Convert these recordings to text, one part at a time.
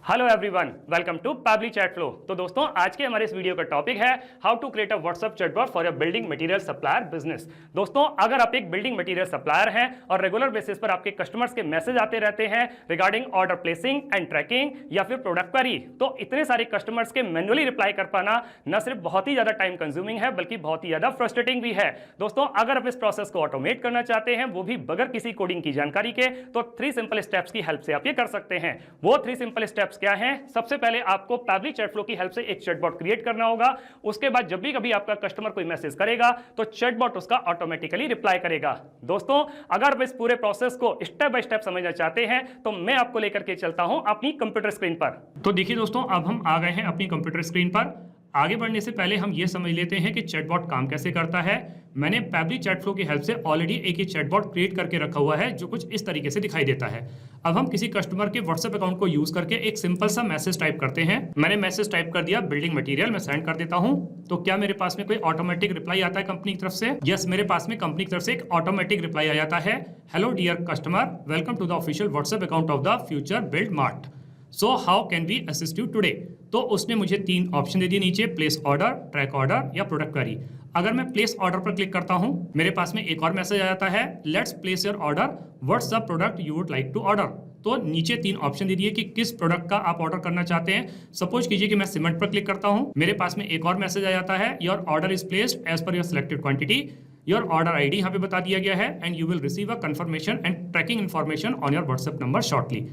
Hello everyone, welcome to Pabbly chat flow. तो दोस्तों, आज के हमारे इस वीडियो का टॉपिक है how to create a WhatsApp chatbot for your building material supplier business. दोस्तों, अगर आप एक बिल्डिंग मटेरियल सप्लायर हैं और रेगुलर बेसिस पर आपके कस्टमर्स के मैसेज आते रहते हैं regarding order placing and tracking या फिर प्रोडक्ट क्वेरी, तो इतने सारे कस्टमर्स के मैन्युअली रिप्लाई कर पाना न सिर्फ बहुत ही ज्यादा टाइम कंज्यूमिंग है बल्कि बहुत ही ज्यादा फ्रस्ट्रेटिंग भी है। दोस्तों, अगर आप इस प्रोसेस को ऑटोमेट करना चाहते हैं, वो भी बगैर किसी कोडिंग की जानकारी के, तो 3 सिंपल स्टेप्स की हेल्प से आप ये कर सकते हैं। वो 3 सिंपल स्टेप्स क्या हैं? सबसे पहले आपको पैबली चैटफ्लो की हेल्प से एक चैटबॉट क्रिएट करना होगा। उसके बाद जब भी कभी आपका कस्टमर कोई मैसेज करेगा तो चैटबॉट उसका ऑटोमेटिकली रिप्लाई करेगा। दोस्तों, अगर आप इस पूरे प्रोसेस को स्टेप बाय स्टेप समझना चाहते हैं तो मैं आपको लेकर के चलता हूं अपनी कंप्यूटर स्क्रीन पर। तो देखिए दोस्तों, अब हम आ गए हैं अपनी कंप्यूटर स्क्रीन पर। आगे बढ़ने से पहले हम यह समझ लेते हैं कि चैटबॉट काम कैसे करता है। मैंने पैबली चैटफ्लो की हेल्प से ऑलरेडी एक ही चैटबॉट क्रिएट करके रखा हुआ है जो कुछ इस तरीके से दिखाई देता है। अब हम किसी कस्टमर के व्हाट्सएप अकाउंट को यूज करके एक सिंपल सा मैसेज टाइप करते हैं। मैंने मैसेज टाइप कर दिया बिल्डिंग मटेरियल, मैं सेंड कर देता हूं। तो क्या मेरे पास में कोई ऑटोमेटिक रिप्लाई आता है कंपनी की तरफ से? यस, मेरे पास में कंपनी की तरफ से एक ऑटोमेटिक रिप्लाई आ जाता है। Hello dear customer, welcome to the official WhatsApp account of the future build mart. So how can we assist you today? तो उसने मुझे 3 ऑप्शन दे दिए नीचे, प्लेस ऑर्डर, ट्रैक ऑर्डर या प्रोडक्ट क्वेरी। अगर मैं प्लेस ऑर्डर पर क्लिक करता हूं, मेरे पास में एक और मैसेज आ जाता है, let's place your order, what's the product you would like to order. तो नीचे 3 ऑप्शन दे दिए कि किस प्रोडक्ट का आप ऑर्डर करना चाहते हैं। सपोज कीजिए कि मैं सीमेंट पर क्लिक करता हूं, मेरे पास में एक और मैसेज आ जाता है, your order is placed as per your selected quantity. Your order ID यहाँ पे बता दिया गया है and you will receive a confirmation and tracking information on your WhatsApp number shortly.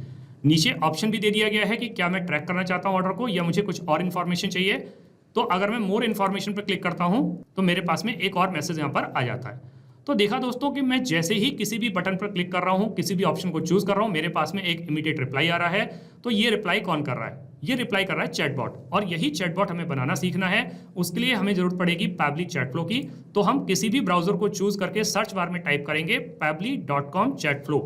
नीचे ऑप्शन भी दे दिया गया है कि क्या मैं ट्रैक करना चाहता हूं ऑर्डर को या मुझे कुछ और इन्फॉर्मेशन चाहिए। तो अगर मैं मोर इन्फॉर्मेशन पर क्लिक करता हूं तो मेरे पास में एक और मैसेज यहां पर आ जाता है। तो देखा दोस्तों कि मैं जैसे ही किसी भी बटन पर क्लिक कर रहा हूं, किसी भी ऑप्शन को चूज कर रहा हूं, मेरे पास में एक इमीडिएट रिप्लाई आ रहा है। तो ये रिप्लाई कौन कर रहा है? ये रिप्लाई कर रहा है चैटबॉट, और यही चैटबॉट हमें बनाना सीखना है। उसके लिए हमें जरूरत पड़ेगी पैबली चैटफ्लो की। तो हम किसी भी ब्राउजर को चूज करके सर्च बार में टाइप करेंगे pabbly.com चैटफ्लो,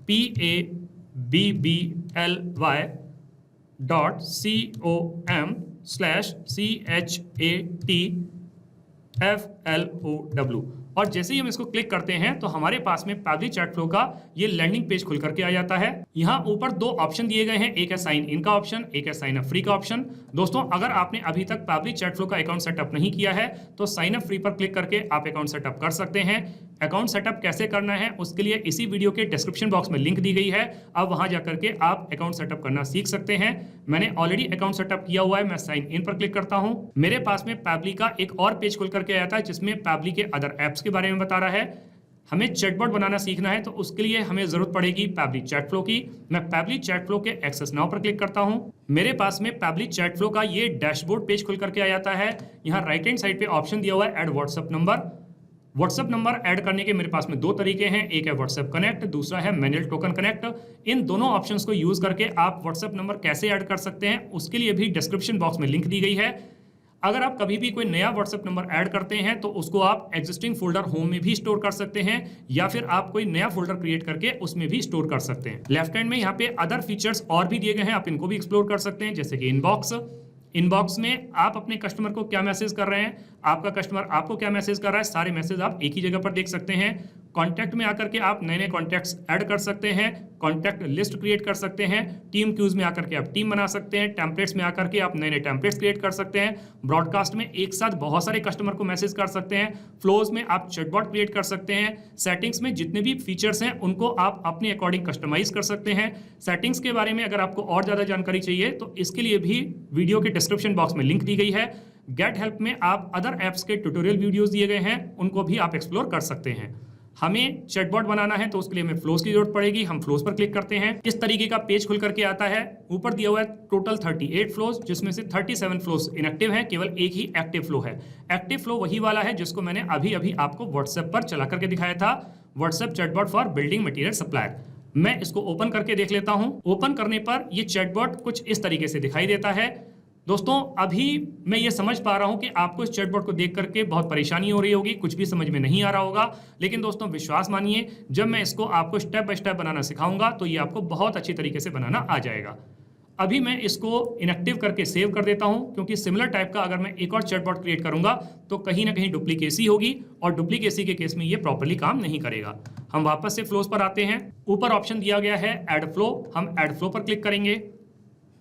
pabbly.com/chatflow। और जैसे ही हम इसको क्लिक करते हैं तो हमारे पास में पैबली चैटफ्लो का ये लैंडिंग पेज खुल करके आ जाता है। यहाँ ऊपर 2 ऑप्शन दिए गए हैं, एक है साइन इन का ऑप्शन, एक है साइन अप फ्री का ऑप्शन। दोस्तों, अगर आपने अभी तक पैबली चैटफ्लो का अकाउंट सेटअप नहीं किया है तो साइन अप फ्री पर क्लिक करके आप अकाउंट सेटअप कर सकते हैं। अकाउंट सेटअप कैसे करना है उसके लिए इसी वीडियो के डिस्क्रिप्शन बॉक्स में लिंक दी गई है, अब वहां जाकर के आप अकाउंट सेटअप करना सीख सकते हैं। मैंने ऑलरेडी अकाउंट सेटअप किया हुआ है। मैं साइन इन पर क्लिक करता हूं, मेरे पास में पैबली का एक और पेज खुल करके आया था जिसमें पैबली के अदर एप्स के बारे में बता रहा है। हमें चैटबॉट बनाना सीखना है तो उसके लिए हमें जरूरत पड़ेगी पैबली चैटफ्लो की। मैं पैबली चैटफ्लो के एक्सेस नाउ पर क्लिक करता हूं, मेरे पास में पैबली चैटफ्लो का ये डैशबोर्ड पेज खुल करके आ जाता है। यहाँ राइट हैंड साइड पे ऑप्शन दिया हुआ है add WhatsApp number. WhatsApp number add करने के मेरे पास में 2 तरीके हैं, एक है व्हाट्सएप कनेक्ट, दूसरा है मैनुअल टोकन कनेक्ट। इन दोनों ऑप्शंस को यूज करके आप व्हाट्सएप नंबर कैसे ऐड कर सकते हैं उसके लिए भी डिस्क्रिप्शन बॉक्स में लिंक दी गई है। अगर आप कभी भी कोई नया व्हाट्सएप नंबर ऐड करते हैं तो उसको आप एग्जिस्टिंग फोल्डर होम में भी स्टोर कर सकते हैं या फिर आप कोई नया फोल्डर क्रिएट करके उसमें भी स्टोर कर सकते हैं। लेफ्ट हैंड में यहाँ पे अदर फीचर्स और भी दिए गए हैं, आप इनको भी एक्सप्लोर कर सकते हैं, जैसे कि इनबॉक्स में आप अपने कस्टमर को क्या मैसेज कर रहे हैं, आपका कस्टमर आपको क्या मैसेज कर रहा है, सारे मैसेज आप एक ही जगह पर देख सकते हैं। कॉन्टैक्ट में आकर के आप नए नए कॉन्टैक्ट्स ऐड कर सकते हैं, कॉन्टैक्ट लिस्ट क्रिएट कर सकते हैं, टीम क्यूज में आकर के आप टीम बना सकते हैं, टेम्पलेट्स में आकर के आप नए नए टेम्पलेट्स क्रिएट कर सकते हैं, ब्रॉडकास्ट में एक साथ बहुत सारे कस्टमर को मैसेज कर सकते हैं, फ्लोज में आप चैटबॉट क्रिएट कर सकते हैं, सेटिंग्स में जितने भी फीचर्स हैं उनको आप अपने अकॉर्डिंग कस्टमाइज कर सकते हैं। सेटिंग्स के बारे में अगर आपको और ज़्यादा जानकारी चाहिए तो इसके लिए भी वीडियो के डिस्क्रिप्शन बॉक्स में लिंक दी गई है। गेट हेल्प में आप अदर एप्स के ट्यूटोरियल वीडियोस दिए गए हैं, उनको भी आप एक्सप्लोर कर सकते हैं। हमें चैटबॉट बनाना है तो उसके लिए हमें फ्लोज की जरूरत पड़ेगी। हम फ्लोज पर क्लिक करते हैं, इस तरीके का पेज खुल करके आता है। ऊपर दिया हुआ है टोटल 38 फ्लोज, जिसमें से 37 फ्लोज इनएक्टिव हैं, केवल एक ही एक्टिव फ्लो है। एक्टिव फ्लो वही वाला है जिसको मैंने अभी अभी आपको व्हाट्सएप पर चला करके दिखाया था, WhatsApp chatbot for building material supplier. मैं इसको ओपन करके देख लेता हूं। ओपन करने पर यह चैटबॉट कुछ इस तरीके से दिखाई देता है। दोस्तों, अभी मैं ये समझ पा रहा हूं कि आपको इस चैटबॉट को देख करके बहुत परेशानी हो रही होगी, कुछ भी समझ में नहीं आ रहा होगा, लेकिन दोस्तों विश्वास मानिए, जब मैं इसको आपको स्टेप बाय स्टेप बनाना सिखाऊंगा तो ये आपको बहुत अच्छी तरीके से बनाना आ जाएगा। अभी मैं इसको इनएक्टिव करके सेव कर देता हूं, क्योंकि सिमिलर टाइप का अगर मैं एक और चैटबॉट क्रिएट करूंगा तो कहीं ना कहीं डुप्लीकेसी होगी और डुप्लीकेसी के केस में ये प्रॉपर्ली काम नहीं करेगा। हम वापस से फ्लोज पर आते हैं। ऊपर ऑप्शन दिया गया है ऐड फ्लो, हम ऐड फ्लो पर क्लिक करेंगे।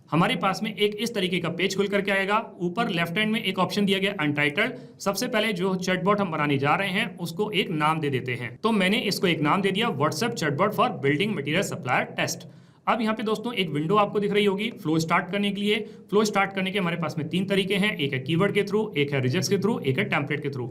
हमारे पास में एक इस तरीके का पेज खुल करके आएगा। ऊपर लेफ्ट हैंड में एक ऑप्शन दिया गया अनटाइटल्ड। सबसे पहले जो चैटबॉट हम बनाने जा रहे हैं उसको एक नाम दे देते हैं। तो मैंने इसको एक नाम दे दिया, WhatsApp chatbot for building material supplier test. अब यहाँ पे दोस्तों एक विंडो आपको दिख रही होगी फ्लो स्टार्ट करने के लिए। फ्लो स्टार्ट करने के हमारे पास में 3 तरीके हैं, एक है कीवर्ड के थ्रू, एक है रिजेक्ट्स के थ्रू, एक है टेम्पलेट के थ्रू।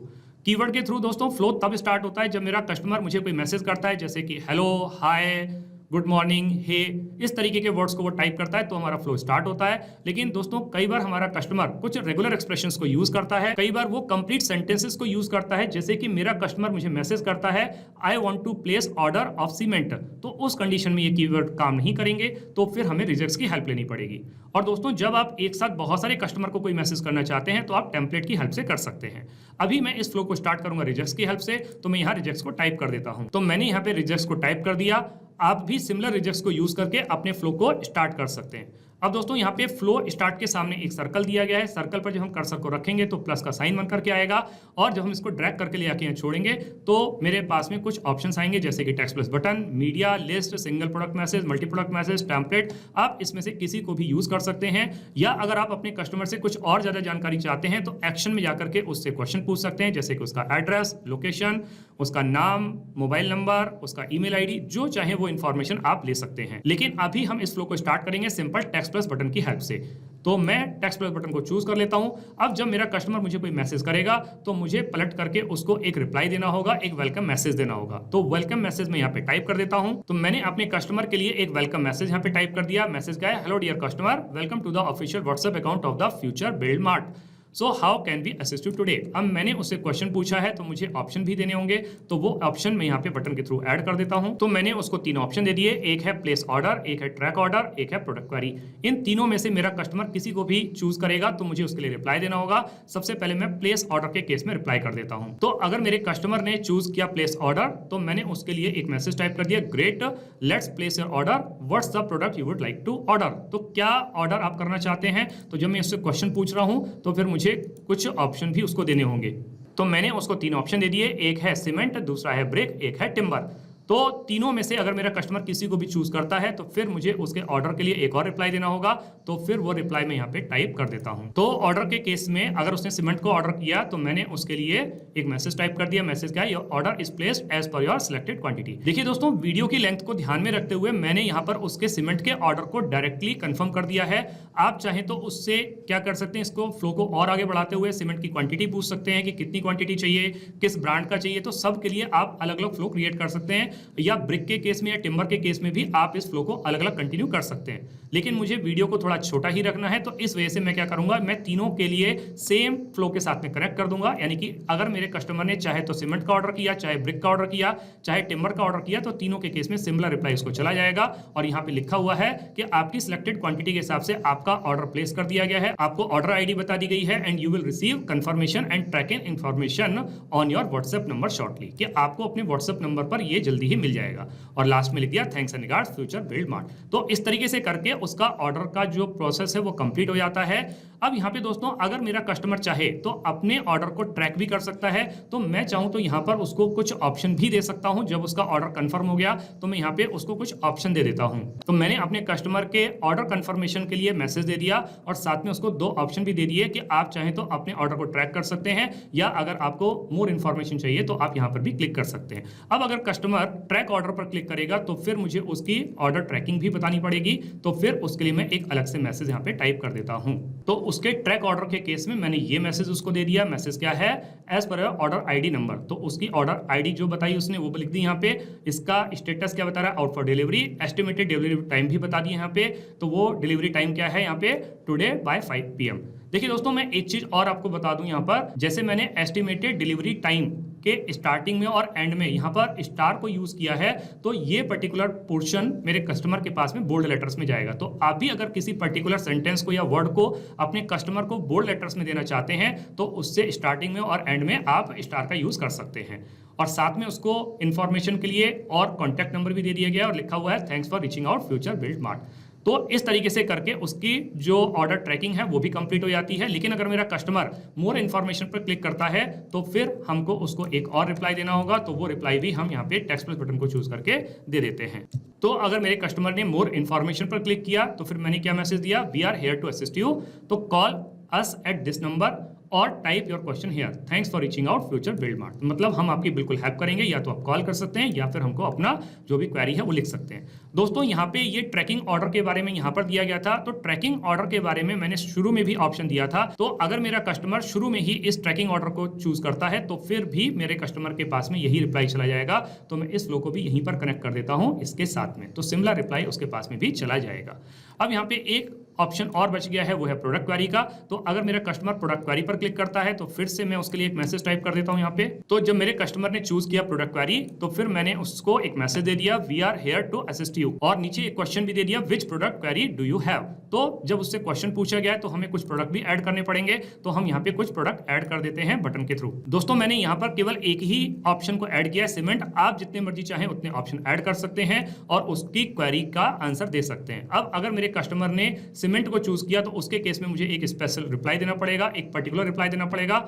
कीवर्ड के थ्रू दोस्तों फ्लो तब स्टार्ट होता है जब मेरा कस्टमर मुझे कोई मैसेज करता है, जैसे कि हेलो, हाय, गुड मॉर्निंग, हे, इस तरीके के वर्ड्स को वो टाइप करता है तो हमारा फ्लो स्टार्ट होता है। लेकिन दोस्तों कई बार हमारा कस्टमर कुछ रेगुलर एक्सप्रेशंस को यूज करता है, कई बार वो कंप्लीट सेंटेंसेस को यूज करता है। जैसे कि मेरा कस्टमर मुझे मैसेज करता है I want to place order of cement, तो उस कंडीशन में ये कीवर्ड काम नहीं करेंगे, तो फिर हमें रिजेक्ट्स की हेल्प लेनी पड़ेगी। और दोस्तों जब आप एक साथ बहुत सारे कस्टमर को कोई मैसेज करना चाहते हैं तो आप टेम्पलेट की हेल्प से कर सकते हैं। अभी मैं इस फ्लो को स्टार्ट करूंगा रिजेक्ट्स की हेल्प से, तो मैं यहाँ रिजेक्ट्स को टाइप कर देता हूं। तो मैंने यहाँ पे रिजेक्ट्स को टाइप कर दिया। आप भी सिमिलर रिजेक्ट्स को यूज करके अपने फ्लो को स्टार्ट कर सकते हैं। अब दोस्तों यहाँ पे फ्लो स्टार्ट के सामने एक सर्कल दिया गया है। सर्कल पर जब हम कर्सर को रखेंगे तो प्लस का साइन बन करके आएगा, और जब हम इसको ड्रैग करके ले आके यहाँ छोड़ेंगे तो मेरे पास में कुछ ऑप्शंस आएंगे, जैसे कि text plus button, media, list, single product message, multi product message, template. आप इसमें से किसी को भी यूज कर सकते हैं, या अगर आप अपने कस्टमर से कुछ और ज्यादा जानकारी चाहते हैं तो एक्शन में जाकर के उससे क्वेश्चन पूछ सकते हैं, जैसे कि उसका एड्रेस, लोकेशन, उसका नाम, मोबाइल नंबर, उसका ईमेल आईडी, जो चाहे वो इन्फॉर्मेशन आप ले सकते हैं। लेकिन अभी हम इस फ्लो को स्टार्ट करेंगे सिंपल टेक्स्ट प्लस बटन की हेल्प से। तो मैं टेक्स्ट प्लस बटन को चूज कर लेता हूं। अब जब मेरा कस्टमर मुझे कोई मैसेज करेगा तो मुझे पलट करके उसको एक रिप्लाई देना होगा, एक वेलकम मैसेज देना होगा। तो वेलकम मैसेज में यहाँ पे टाइप कर देता हूं। तो मैंने अपने कस्टमर के लिए एक वेलकम मैसेज यहाँ पे टाइप कर दिया। मैसेज क्या है, hello dear customer, welcome to the official WhatsApp account of the future build mart. So how can we assist you today. अब मैंने उससे क्वेश्चन पूछा है तो मुझे ऑप्शन भी देने होंगे, तो वो ऑप्शन मैं यहाँ पे बटन के थ्रू ऐड कर देता हूँ। तो मैंने उसको 3 ऑप्शन दे दिए, एक है प्लेस ऑर्डर, एक है ट्रैक ऑर्डर, एक है प्रोडक्ट क्वेरी। इन तीनों में से मेरा कस्टमर किसी को भी चूज करेगा तो मुझे उसके लिए रिप्लाई देना होगा। सबसे पहले मैं प्लेस ऑर्डर के केस में रिप्लाई कर देता हूँ। तो अगर मेरे कस्टमर ने चूज किया प्लेस ऑर्डर तो मैंने उसके लिए एक मैसेज टाइप कर दिया, great, let's place your order, what's the product you would like to order. तो क्या ऑर्डर आप करना चाहते हैं। तो जब मैं उससे क्वेश्चन पूछ रहा हूँ तो फिर मुझे कुछ ऑप्शन भी उसको देने होंगे। तो मैंने उसको 3 ऑप्शन दे दिए, एक है सीमेंट, दूसरा है ब्रिक, एक है टिम्बर। तो तीनों में से अगर मेरा कस्टमर किसी को भी चूज करता है तो फिर मुझे उसके ऑर्डर के लिए एक और रिप्लाई देना होगा। तो फिर वो रिप्लाई मैं यहाँ पे टाइप कर देता हूँ। तो ऑर्डर के केस में अगर उसने सीमेंट को ऑर्डर किया तो मैंने उसके लिए एक मैसेज टाइप कर दिया। मैसेज क्या है, your order is placed as per your selected quantity. देखिए दोस्तों, वीडियो की लेंथ को ध्यान में रखते हुए मैंने यहाँ पर उसके सीमेंट के ऑर्डर को डायरेक्टली कंफर्म कर दिया है। आप चाहें तो उससे क्या कर सकते हैं, इसको फ्लो को और आगे बढ़ाते हुए सीमेंट की क्वांटिटी पूछ सकते हैं कि कितनी क्वांटिटी चाहिए, किस ब्रांड का चाहिए। तो सब के लिए आप अलग अलग फ्लो क्रिएट कर सकते हैं, या ब्रिक के केस में या टिम्बर के केस में भी आप इस फ्लो को अलग अलग कंटिन्यू कर सकते हैं। लेकिन मुझे वीडियो को थोड़ा छोटा ही रखना है, तो इस वजह से मैं क्या करूंगा, मैं तीनों के लिए सेम फ्लो के साथ में कनेक्ट कर दूंगा। यानी कि अगर मेरे कस्टमर ने चाहे तो सीमेंट का ऑर्डर किया, चाहे ब्रिक का ऑर्डर किया, चाहे टिम्बर का ऑर्डर किया, तो तीनों के केस में सिमिलर रिप्लाई उसको चला जाएगा। और यहाँ पे लिखा हुआ है कि आपकी सिलेक्टेड क्वांटिटी के हिसाब से आपका ऑर्डर प्लेस कर दिया गया है, आपको ऑर्डर आईडी बता दी गई है, and you will receive confirmation and tracking information on your WhatsApp number shortly, कि आपको अपने व्हाट्सएप नंबर पर ये जल्दी ही मिल जाएगा। और लास्ट में लिख दिया thanks and regards future build mart. तो इस तरीके से करके उसका ऑर्डर का जो प्रोसेस है वो कंप्लीट हो जाता है। अब यहाँ पे दोस्तों अगर मेरा कस्टमर चाहे तो अपने ऑर्डर को ट्रैक भी कर सकता है। तो मैं चाहूँ तो यहाँ पर उसको कुछ ऑप्शन भी दे सकता हूँ। जब उसका ऑर्डर कंफर्म हो गया तो मैं यहाँ पे उसको कुछ ऑप्शन दे देता हूँ। तो मैंने अपने कस्टमर के ऑर्डर कंफर्मेशन के लिए मैसेज दे दिया और साथ में उसको 2 ऑप्शन भी दे दिए कि आप चाहें तो अपने ऑर्डर को ट्रैक कर सकते हैं, या अगर आपको मोर इन्फॉर्मेशन चाहिए तो आप यहाँ पर भी क्लिक कर सकते हैं। अब अगर कस्टमर ट्रैक ऑर्डर पर क्लिक करेगा तो फिर मुझे उसकी ऑर्डर ट्रैकिंग भी बतानी पड़ेगी। तो फिर उसके लिए मैं एक अलग से मैसेज यहाँ पे टाइप कर देता हूँ। तो उसके ट्रैक ऑर्डर के केस में मैंने ये मैसेज उसको दे दिया। मैसेज क्या है, as per order ID number. तो उसकी ऑर्डर आईडी जो बताई उसने वो लिख दी यहाँ पे। इसका स्टेटस क्या बता रहा है, out for delivery. Estimated delivery time भी बता दी यहाँ पे। तो वो डिलीवरी टाइम क्या है यहाँ पे, टुडे बाय 5 PM। देखिए दोस्तों, मैं एक चीज और आपको बता दूं यहाँ पर, जैसे मैंने एस्टिमेटेड डिलीवरी टाइम के स्टार्टिंग में और एंड में यहाँ पर स्टार को यूज किया है, तो ये पर्टिकुलर पोर्शन मेरे कस्टमर के पास में बोल्ड लेटर्स में जाएगा। तो आप भी अगर किसी पर्टिकुलर सेंटेंस को या वर्ड को अपने कस्टमर को बोल्ड लेटर्स में देना चाहते हैं तो उससे स्टार्टिंग में और एंड में आप स्टार का यूज कर सकते हैं। और साथ में उसको इन्फॉर्मेशन के लिए और कॉन्टैक्ट नंबर भी दे दिया गया और लिखा हुआ है thanks for reaching out Future build mart. तो इस तरीके से करके उसकी जो ऑर्डर ट्रैकिंग है वो भी कंप्लीट हो जाती है। लेकिन अगर मेरा कस्टमर मोर इन्फॉर्मेशन पर क्लिक करता है तो फिर हमको उसको एक और रिप्लाई देना होगा, तो वो रिप्लाई भी हम यहाँ पे टेक्स्ट प्लस बटन को चूज करके दे देते हैं। तो अगर मेरे कस्टमर ने मोर इन्फॉर्मेशन पर क्लिक किया तो फिर मैंने क्या मैसेज दिया, we are here to assist you, तो call us at this number और type your question here, thanks for reaching out Future build Mart. मतलब हम आपकी बिल्कुल हेल्प करेंगे, या तो आप कॉल कर सकते हैं या फिर हमको अपना जो भी क्वेरी है वो लिख सकते हैं। दोस्तों यहाँ पे ये ट्रैकिंग ऑर्डर के बारे में यहाँ पर दिया गया था, तो ट्रैकिंग ऑर्डर के बारे में मैंने शुरू में भी ऑप्शन दिया था। तो अगर मेरा कस्टमर शुरू में ही इस ट्रैकिंग ऑर्डर को चूज करता है तो फिर भी मेरे कस्टमर के पास में यही रिप्लाई चला जाएगा। तो मैं इस फ्लो को भी यहीं पर कनेक्ट कर देता हूँ इसके साथ में, तो सिमिलर रिप्लाई उसके पास में भी चला जाएगा। अब यहाँ पे एक ऑप्शन और बच गया है, वो है प्रोडक्ट क्वेरी का। तो अगर मेरा कस्टमर प्रोडक्ट क्वेरी पर क्लिक करता है तो फिर से मैं उसके लिए एक मैसेज टाइप कर देता हूं यहाँ पे। तो जब मेरे कस्टमर ने चूज किया प्रोडक्ट क्वेरी तो फिर मैंने उसको एक मैसेज दे दिया, we are here to assist you, और नीचे एक क्वेश्चन भी दे दिया, which product query do you have. तो जब उससे क्वेश्चन पूछा गया तो हमें कुछ प्रोडक्ट भी ऐड करने पड़ेंगे, तो हम यहाँ पे कुछ प्रोडक्ट ऐड कर देते हैं बटन के थ्रू। दोस्तों मैंने यहाँ पर केवल एक ही ऑप्शन को ऐड किया है, सीमेंट। आप जितने मर्जी चाहें उतने ऑप्शन ऐड कर सकते हैं और उसकी क्वेरी का आंसर दे सकते हैं। अब अगर मेरे कस्टमर ने सीमेंट को चूज किया तो उसके केस में मुझे एक स्पेशल रिप्लाई देना पड़ेगा, एक पर्टिकुलर रिप्लाई देना पड़ेगा।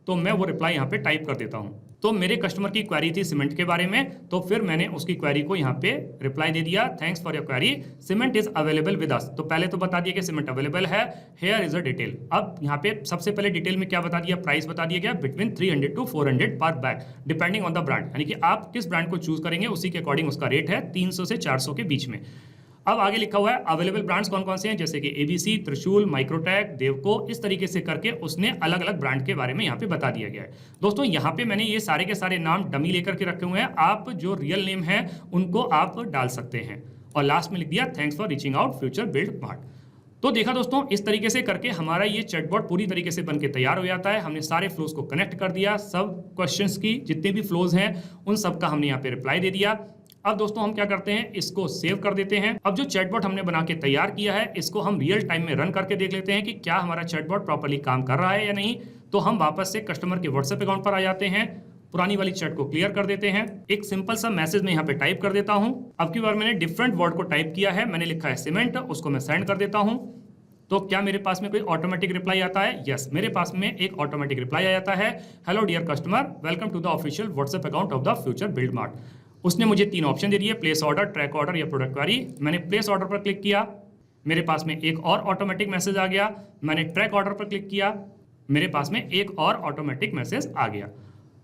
तो मैं वो रिप्लाई यहाँ पे टाइप कर देता हूँ। तो मेरे कस्टमर की क्वेरी थी सीमेंट के बारे में, तो फिर मैंने उसकी क्वेरी को यहाँ पे रिप्लाई दे दिया, thanks for your query, cement is available with us. तो पहले तो बता दिया कि सीमेंट अवेलेबल है, हेयर इज अ डिटेल। अब यहाँ पे सबसे पहले डिटेल में क्या बता दिया, प्राइस बता दिया गया बिटवीन 300 to 400 पर bag depending on the brand, यानी कि आप किस ब्रांड को चूज करेंगे उसी के अकॉर्डिंग उसका रेट है 300 से 400 के बीच में। अब आगे लिखा हुआ है अवेलेबल ब्रांड्स कौन कौन से हैं, जैसे कि एबीसी, त्रिशूल, माइक्रोटेक, देवको, इस तरीके से करके उसने अलग अलग ब्रांड के बारे में यहाँ पे बता दिया गया है। दोस्तों यहाँ पे मैंने ये सारे के सारे नाम डमी लेकर के रखे हुए हैं, आप जो रियल नेम है उनको आप डाल सकते हैं। और लास्ट में लिख दिया thanks for reaching out Future build mart. तो देखा दोस्तों, इस तरीके से करके हमारा ये चैटबॉट पूरी तरीके से बनके तैयार हो जाता है। हमने सारे फ्लोज को कनेक्ट कर दिया, सब क्वेश्चंस की जितने भी फ्लोज हैं उन सब का हमने यहाँ पे रिप्लाई दे दिया। अब दोस्तों हम क्या करते हैं, इसको सेव कर देते हैं। अब जो चैटबॉट हमने बना के तैयार किया है इसको हम रियल टाइम में रन करके देख लेते हैं कि क्या हमारा चैटबॉट प्रॉपर्ली काम कर रहा है या नहीं। तो हम वापस से कस्टमर के व्हाट्सएप अकाउंट पर आ जाते हैं, पुरानी वाली चैट को क्लियर कर देते हैं, एक सिंपल सा मैसेज में यहाँ पे टाइप कर देता हूँ। अब की बार मैंने डिफरेंट वर्ड को टाइप किया है, मैंने लिखा है सीमेंट, उसको मैं सेंड कर देता हूँ। तो क्या मेरे पास में कोई ऑटोमेटिक रिप्लाई आता है? यस, मेरे पास में एक ऑटोमेटिक रिप्लाई आ जाता है, hello dear customer, welcome to the official WhatsApp account of the future build mart. उसने मुझे 3 ऑप्शन दे दिए, प्लेस ऑर्डर, ट्रैक ऑर्डर या प्रोडक्ट क्वेरी। मैंने प्लेस ऑर्डर पर क्लिक किया, मेरे पास में एक और ऑटोमेटिक मैसेज आ गया। मैंने ट्रैक ऑर्डर पर क्लिक किया, मेरे पास में एक और ऑटोमेटिक मैसेज आ गया।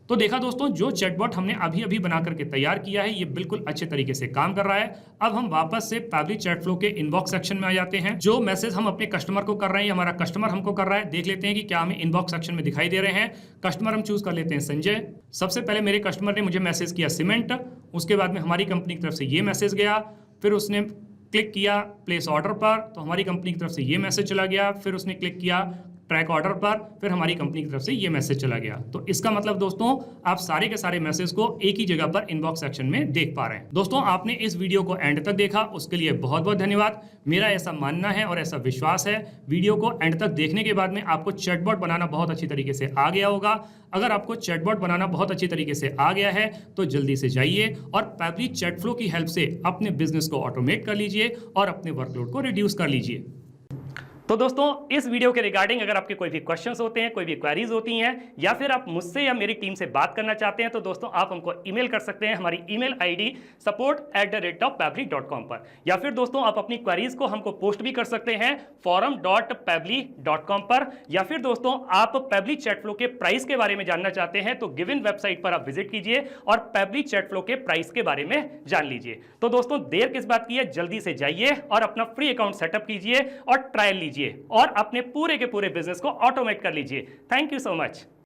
तो देखा दोस्तों, जो चैटबॉट हमने अभी अभी बना करके तैयार किया है ये बिल्कुल अच्छे तरीके से काम कर रहा है। अब हम वापस से पैबली चैट फ्लो के इनबॉक्स सेक्शन में आ जाते हैं। जो मैसेज हम अपने कस्टमर को कर रहे हैं, हमारा कस्टमर हमको कर रहा है, देख लेते हैं कि क्या हमें इनबॉक्स सेक्शन में दिखाई दे रहे हैं। कस्टमर हम चूज कर लेते हैं संजय। सबसे पहले मेरे कस्टमर ने मुझे मैसेज किया सीमेंट, उसके बाद में हमारी कंपनी की तरफ से ये मैसेज गया, फिर उसने क्लिक किया प्लेस ऑर्डर पर तो हमारी कंपनी की तरफ से ये मैसेज चला गया, फिर उसने क्लिक किया ट्रैक ऑर्डर पर, फिर हमारी कंपनी की तरफ से ये मैसेज चला गया। तो इसका मतलब दोस्तों आप सारे के सारे मैसेज को एक ही जगह पर इनबॉक्स सेक्शन में देख पा रहे हैं। दोस्तों आपने इस वीडियो को एंड तक देखा उसके लिए बहुत बहुत धन्यवाद। मेरा ऐसा मानना है और ऐसा विश्वास है वीडियो को एंड तक देखने के बाद में आपको चैटबॉट बनाना बहुत अच्छी तरीके से आ गया होगा। अगर आपको चैटबॉट बनाना बहुत अच्छी तरीके से आ गया है तो जल्दी से जाइए और पैबली चैट फ्लो की हेल्प से अपने बिजनेस को ऑटोमेट कर लीजिए और अपने वर्कलोड को रिड्यूस कर लीजिए। तो दोस्तों इस वीडियो के रिगार्डिंग अगर आपके कोई भी क्वेश्चंस होते हैं, कोई भी क्वेरीज होती हैं या फिर आप मुझसे या मेरी टीम से बात करना चाहते हैं तो दोस्तों आप हमको ईमेल कर सकते हैं हमारी ईमेल आईडी support@pebly.com पर, या फिर दोस्तों आप अपनी क्वेरीज को हमको पोस्ट भी कर सकते हैं forum.pebly.com पर, या फिर दोस्तों आप पेबली चैट फ्लो के प्राइस के बारे में जानना चाहते हैं तो गिवन वेबसाइट पर आप विजिट कीजिए और पेबली चैट फ्लो के प्राइस के बारे में जान लीजिए। तो दोस्तों देर किस बात की है, जल्दी से जाइए और अपना फ्री अकाउंट सेटअप कीजिए और ट्रायल लीजिए और अपने पूरे के पूरे बिजनेस को ऑटोमेट कर लीजिए। Thank you so much.